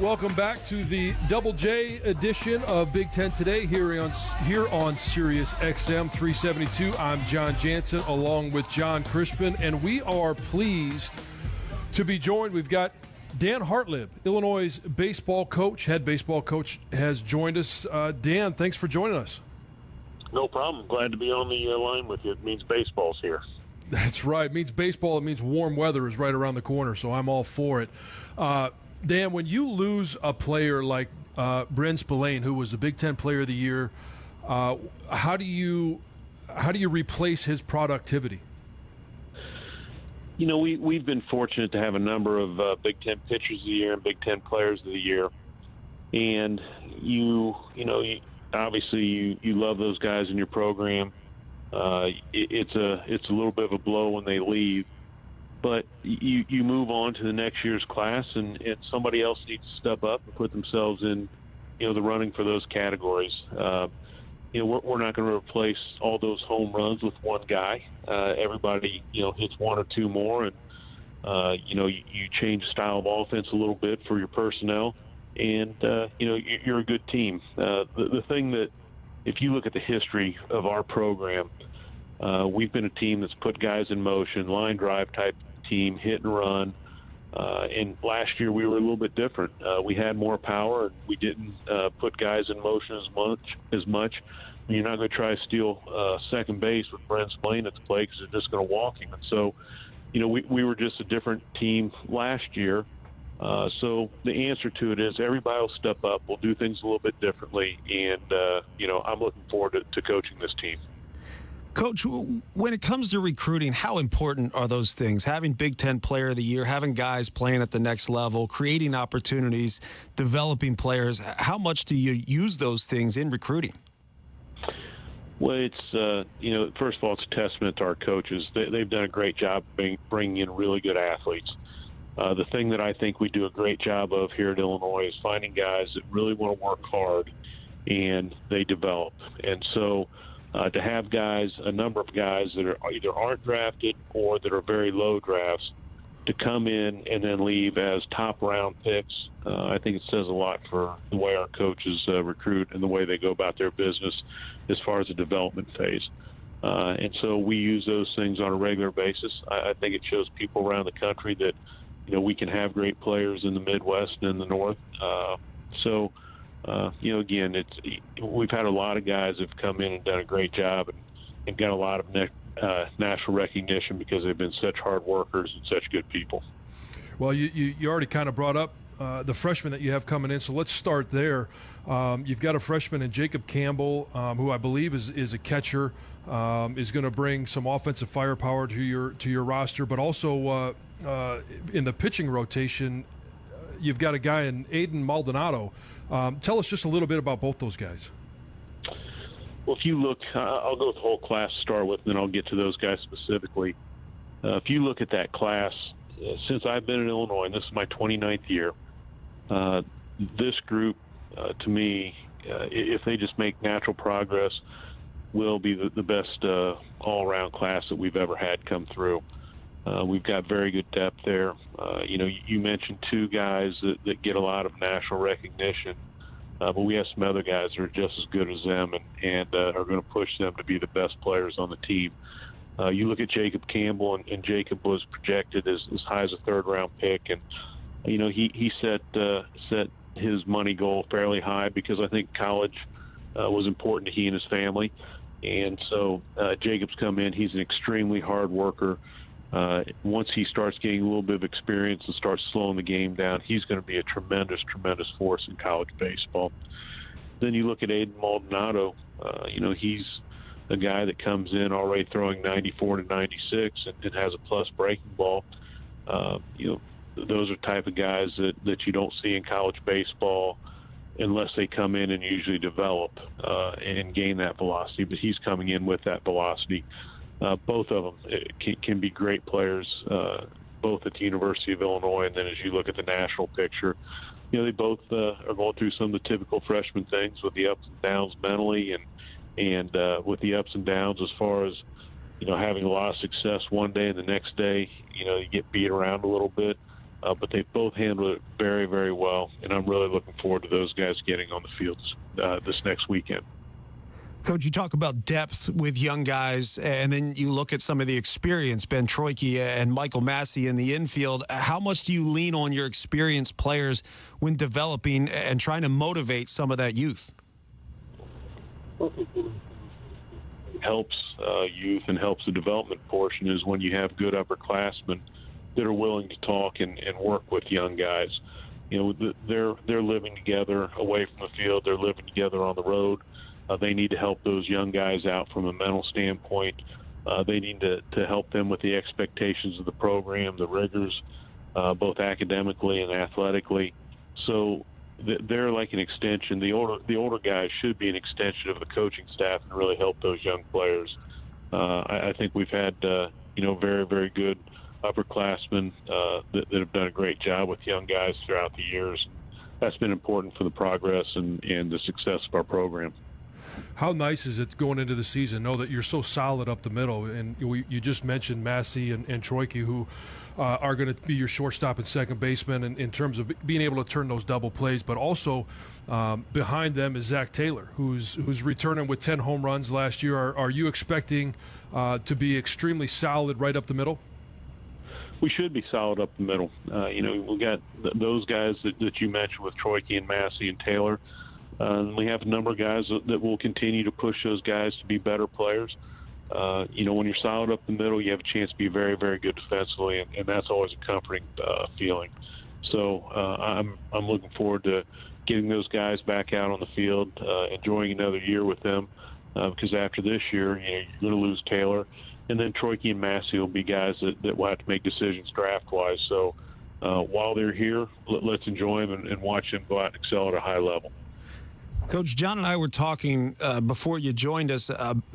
Welcome back to the Double J edition of Big Ten Today here on Sirius XM 372. I'm John Jansen along with John Crispin, and we are pleased to be joined. We've got Dan Hartleb, Illinois' baseball coach, head baseball coach, has joined us. Dan, thanks for joining us. No problem. Glad to be on the line with you. It means baseball's here. That's right. It means baseball. It means warm weather is right around the corner, so I'm all for it. Dan, when you lose a player like Bren Spillane, who was the Big Ten Player of the Year, how do you replace his productivity? You know, we've been fortunate to have a number of Big Ten Pitchers of the Year and Big Ten Players of the Year, and you obviously you love those guys in your program. It's a little bit of a blow when they leave. But you move on to the next year's class, and somebody else needs to step up and put themselves in, the running for those categories. We're not going to replace all those home runs with one guy. Everybody, hits one or two more, and you change the style of offense a little bit for your personnel, and you're a good team. The thing that, if you look at the history of our program, we've been a team that's put guys in motion, line drive type team, hit and run. And last year we were a little bit different. We had more power, and we didn't put guys in motion as much. You're not going to try to steal second base with Bren Spillane at the plate because they're just going to walk him. And so, we were just a different team last year. So the answer to it is everybody will step up. We'll do things a little bit differently. And, I'm looking forward to coaching this team. Coach, when it comes to recruiting, how important are those things? Having Big Ten Player of the Year, having guys playing at the next level, creating opportunities, developing players. How much do you use those things in recruiting? Well, it's, first of all, it's a testament to our coaches. They've done a great job bringing in really good athletes. The thing that I think we do a great job of here at Illinois is finding guys that really want to work hard and they develop. And so to have guys, a number of guys that are either aren't drafted or that are very low drafts, to come in and then leave as top round picks, I think it says a lot for the way our coaches recruit and the way they go about their business as far as the development phase. And so we use those things on a regular basis. I think it shows people around the country that, we can have great players in the Midwest and in the North. Again, we've had a lot of guys that have come in and done a great job and got a lot of national recognition because they've been such hard workers and such good people. Well, you already kind of brought up the freshman that you have coming in, so let's start there. You've got a freshman in Jacob Campbell, who I believe is a catcher, is going to bring some offensive firepower to your roster, but also in the pitching rotation, you've got a guy in Aiden Maldonado. Tell us just a little bit about both those guys. Well, if you look, I'll go with the whole class to start with, and then I'll get to those guys specifically. If you look at that class, since I've been in Illinois, and this is my 29th year, this group, to me, if they just make natural progress, will be the best all-around class that we've ever had come through. We've got very good depth there. You mentioned two guys that get a lot of national recognition, but we have some other guys that are just as good as them and are going to push them to be the best players on the team. You look at Jacob Campbell, and Jacob was projected as high as a third-round pick, and he set his money goal fairly high because I think college was important to he and his family, and so Jacob's come in. He's an extremely hard worker. Once he starts getting a little bit of experience and starts slowing the game down, he's going to be a tremendous, tremendous force in college baseball. Then you look at Aiden Maldonado. He's a guy that comes in already throwing 94 to 96 and has a plus breaking ball. Those are type of guys that you don't see in college baseball unless they come in and usually develop and gain that velocity. But he's coming in with that velocity. Both of them can be great players, both at the University of Illinois, and then as you look at the national picture, they both are going through some of the typical freshman things with the ups and downs mentally and with the ups and downs as far as, having a lot of success one day and the next day, you get beat around a little bit. but they both handled it very, very well, and I'm really looking forward to those guys getting on the fields this next weekend. Coach, you talk about depth with young guys, and then you look at some of the experience, Ben Troike and Michael Massey in the infield. How much do you lean on your experienced players when developing and trying to motivate some of that youth? Helps youth and helps the development portion is when you have good upperclassmen that are willing to talk and work with young guys. You know, they're living together away from the field. They're living together on the road. They need to help those young guys out from a mental standpoint. They need to help them with the expectations of the program, the rigors, both academically and athletically. So they're like an extension. The older guys should be an extension of the coaching staff and really help those young players. I think we've had very, very good upperclassmen that have done a great job with young guys throughout the years. That's been important for the progress and the success of our program. How nice is it going into the season, know that you're so solid up the middle? And you just mentioned Massey and Troike, who are going to be your shortstop and second baseman in terms of being able to turn those double plays. But also behind them is Zach Taylor, who's returning with 10 home runs last year. Are you expecting to be extremely solid right up the middle? We should be solid up the middle. We got those guys that you mentioned with Troike and Massey and Taylor. We have a number of guys that will continue to push those guys to be better players. When you're solid up the middle, you have a chance to be very, very good defensively, and that's always a comforting feeling. So I'm looking forward to getting those guys back out on the field, enjoying another year with them, because after this year, you're going to lose Taylor, and then Troike and Massey will be guys that will have to make decisions draft-wise. So while they're here, let's enjoy them and watch them go out and excel at a high level. Coach, John and I were talking before you joined us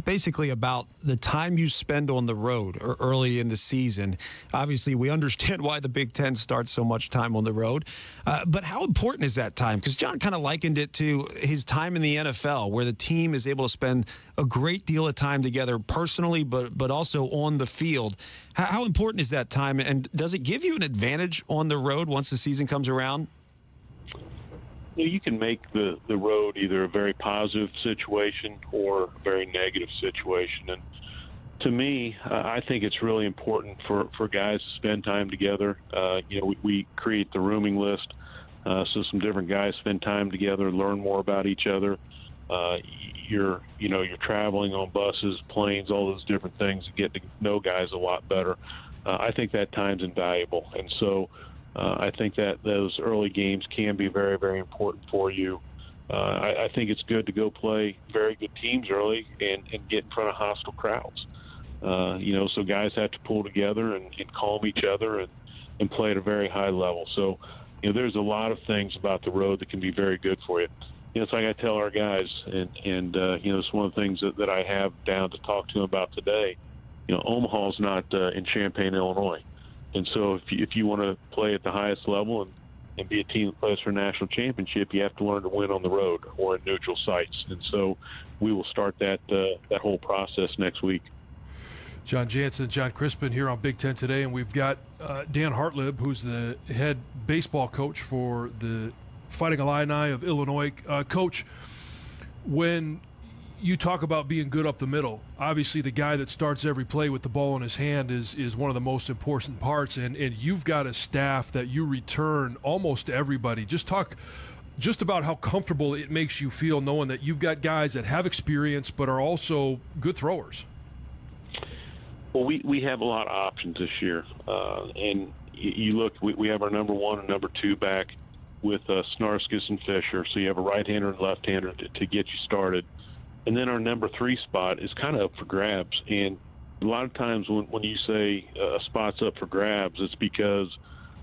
basically about the time you spend on the road or early in the season. Obviously, we understand why the Big Ten starts so much time on the road. But how important is that time? Because John kind of likened it to his time in the NFL, where the team is able to spend a great deal of time together personally, but also on the field. How important is that time? And does it give you an advantage on the road once the season comes around? You can make the road either a very positive situation or a very negative situation. And to me, I think it's really important for guys to spend time together. We create the rooming list so some different guys spend time together, learn more about each other. You're traveling on buses, planes, all those different things, and get to know guys a lot better. I think that time's invaluable. And so I think that those early games can be very, very important for you. I think it's good to go play very good teams early and get in front of hostile crowds. So guys have to pull together and calm each other and play at a very high level. So, there's a lot of things about the road that can be very good for you. It's like I tell our guys, and it's one of the things that I have down to talk to them about today. Omaha's not in Champaign, Illinois. And so if you want to play at the highest level and be a team that plays for a national championship, you have to learn to win on the road or in neutral sites. And so we will start that whole process next week. John Jansen, John Crispin here on Big Ten Today, and we've got Dan Hartleb, who's the head baseball coach for the Fighting Illini of Illinois. Coach, when you talk about being good up the middle, obviously the guy that starts every play with the ball in his hand is one of the most important parts, and you've got a staff that you return almost to everybody. Just talk just about how comfortable it makes you feel knowing that you've got guys that have experience but are also good throwers. Well, we have a lot of options this year, and you look, we have our number one and number two back with Snarskus and Fisher, so you have a right-hander and left-hander to get you started. And then our number three spot is kind of up for grabs. And a lot of times when you say a spot's up for grabs, it's because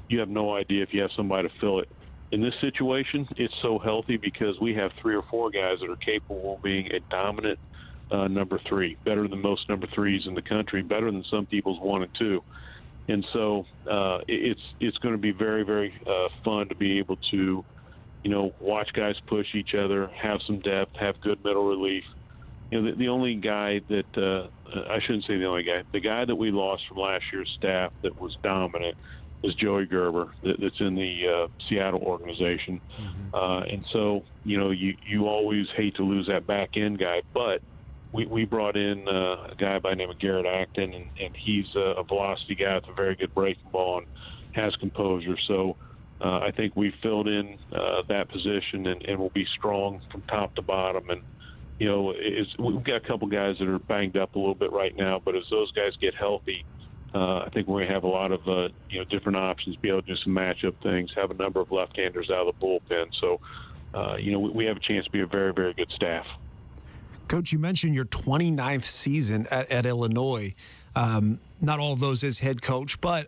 you have no idea if you have somebody to fill it. In this situation, it's so healthy because we have 3 or 4 guys that are capable of being a dominant number three, better than most number threes in the country, better than some people's 1 and 2. And so it's going to be very, very fun to be able to watch guys push each other, have some depth, have good middle relief. The only guy that I shouldn't say the only guy, the guy that we lost from last year's staff that was dominant is Joey Gerber that's in the Seattle organization. And so, you always hate to lose that back end guy, but we brought in a guy by the name of Garrett Acton, and he's a velocity guy with a very good breaking ball and has composure. So I think we filled in that position and will be strong from top to bottom. And, we've got a couple guys that are banged up a little bit right now, but as those guys get healthy, I think we're going to have a lot of, different options, be able to do some matchup things, have a number of left-handers out of the bullpen. So, we have a chance to be a very, very good staff. Coach, you mentioned your 29th season at Illinois. Not all of those as head coach, but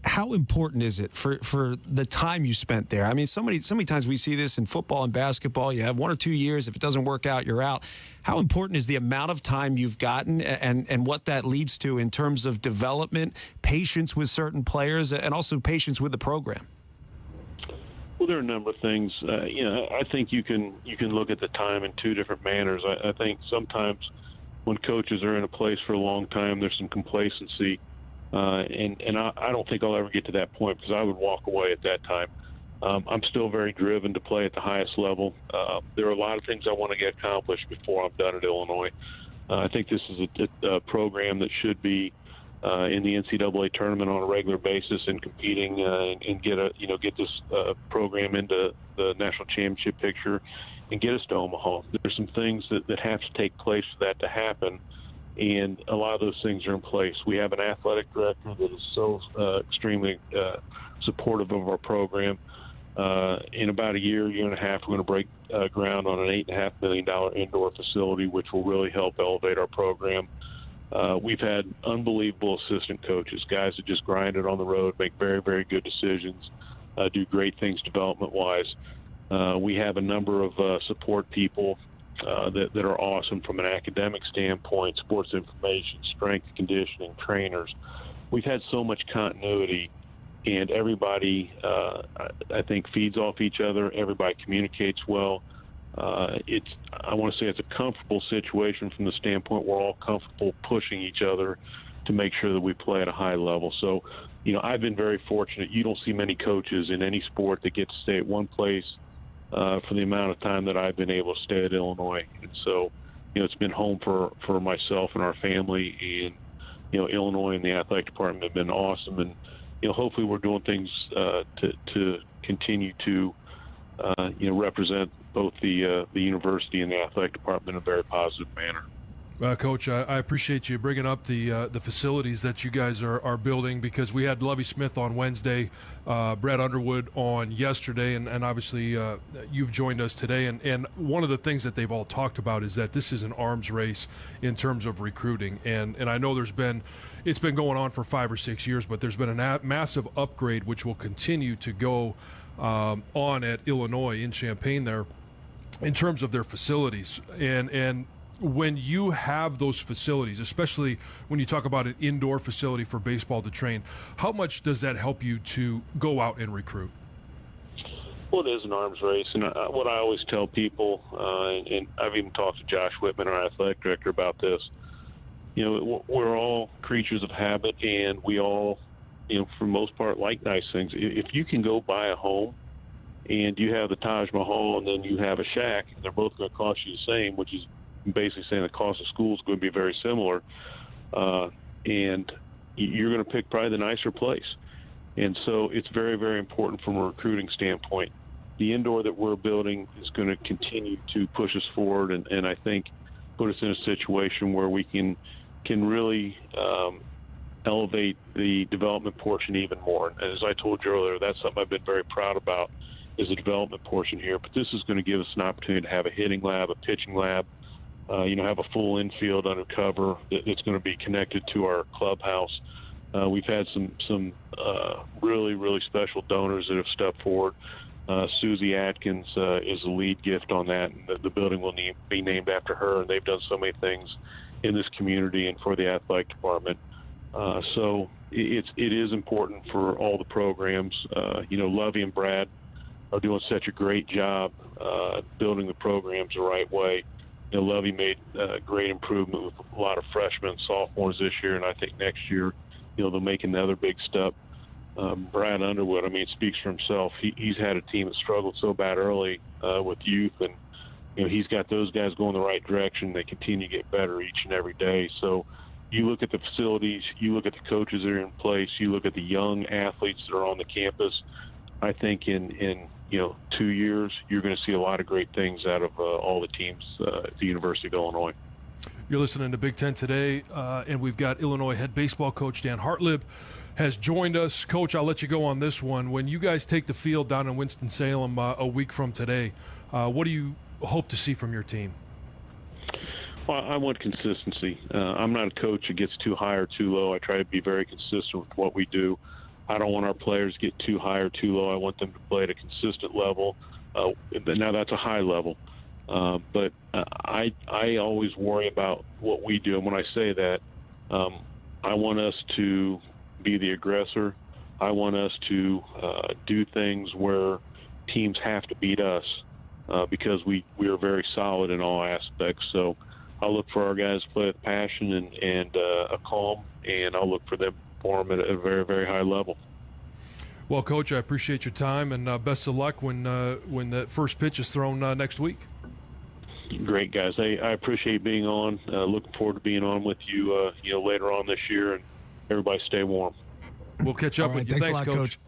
how important is it for the time you spent there? I mean, so many times we see this in football and basketball. You have 1 or 2 years. If it doesn't work out, you're out. How important is the amount of time you've gotten and what that leads to in terms of development, patience with certain players, and also patience with the program? Well, there are a number of things. I think you can look at the time in two different manners. I think sometimes when coaches are in a place for a long time, there's some complacency, and I don't think I'll ever get to that point because I would walk away at that time. I'm still very driven to play at the highest level. There are a lot of things I want to get accomplished before I'm done at Illinois. I think this is a program that should be in the NCAA tournament on a regular basis and competing and get this program into the national championship picture and get us to Omaha. There's some things that have to take place for that to happen, and a lot of those things are in place. We have an athletic director that is so extremely supportive of our program. In about a year and a half, we're going to break ground on an $8.5 million indoor facility, which will really help elevate our program. We've had unbelievable assistant coaches, guys that just grind it on the road, make very, very good decisions, do great things development-wise. We have a number of support people that are awesome from an academic standpoint, sports information, strength and conditioning, trainers. We've had so much continuity, and everybody, I think, feeds off each other. Everybody communicates well. I want to say it's a comfortable situation from the standpoint we're all comfortable pushing each other to make sure that we play at a high level. So, I've been very fortunate. You don't see many coaches in any sport that get to stay at one place for the amount of time that I've been able to stay at Illinois. And so, it's been home for myself and our family, and, Illinois and the athletic department have been awesome. And, hopefully we're doing things to continue to, represent both the university and the athletic department in a very positive manner. Coach, I appreciate you bringing up the facilities that you guys are building, because we had Lovie Smith on Wednesday, Brad Underwood on yesterday, and obviously you've joined us today. And one of the things that they've all talked about is that this is an arms race in terms of recruiting. And I know it's been going on for 5 or 6 years, but there's been a massive upgrade which will continue to go on at Illinois in Champaign there in terms of their facilities. And when you have those facilities, especially when you talk about an indoor facility for baseball to train, how much does that help you to go out and recruit? Well, it is an arms race, and what I always tell people, and I've even talked to Josh Whitman, our athletic director, about this, we're all creatures of habit, and we all, for the most part, like nice things. If you can go buy a home and you have the Taj Mahal and then you have a shack, they're both going to cost you the same, which is basically saying the cost of school is going to be very similar, and you're going to pick probably the nicer place. And so it's very, very important from a recruiting standpoint. The indoor that we're building is going to continue to push us forward, and I think put us in a situation where we can really elevate the development portion even more. And as I told you earlier, that's something I've been very proud about, is the development portion here. But this is going to give us an opportunity to have a hitting lab, a pitching lab, have a full infield under cover that's going to be connected to our clubhouse. We've had some really, really special donors that have stepped forward. Susie Atkins is the lead gift on that, and the building will be named after her, and they've done so many things in this community and for the athletic department. So it is important for all the programs. Lovie and Brad are doing such a great job building the programs the right way. Lovie made great improvement with a lot of freshmen and sophomores this year, and I think next year, they'll make another big step. Brad Underwood, I mean, it speaks for himself. He's had a team that struggled so bad early with youth, and he's got those guys going the right direction. They continue to get better each and every day. So you look at the facilities, you look at the coaches that are in place, you look at the young athletes that are on the campus. I think in 2 years, you're going to see a lot of great things out of all the teams at the University of Illinois. You're listening to Big Ten Today, and we've got Illinois head baseball coach Dan Hartleb has joined us. Coach, I'll let you go on this one. When you guys take the field down in Winston-Salem a week from today, what do you hope to see from your team? Well, I want consistency. I'm not a coach that gets too high or too low. I try to be very consistent with what we do. I don't want our players to get too high or too low. I want them to play at a consistent level. Now that's a high level. But I always worry about what we do. And when I say that, I want us to be the aggressor. I want us to do things where teams have to beat us because we are very solid in all aspects. So I'll look for our guys to play with passion and a calm, and I'll look for them to perform at a very, very high level. Well, Coach, I appreciate your time, and best of luck when that first pitch is thrown next week. Great, guys. I appreciate being on. Looking forward to being on with you, later on this year, and everybody stay warm. We'll catch up with you. Thanks a lot, Coach.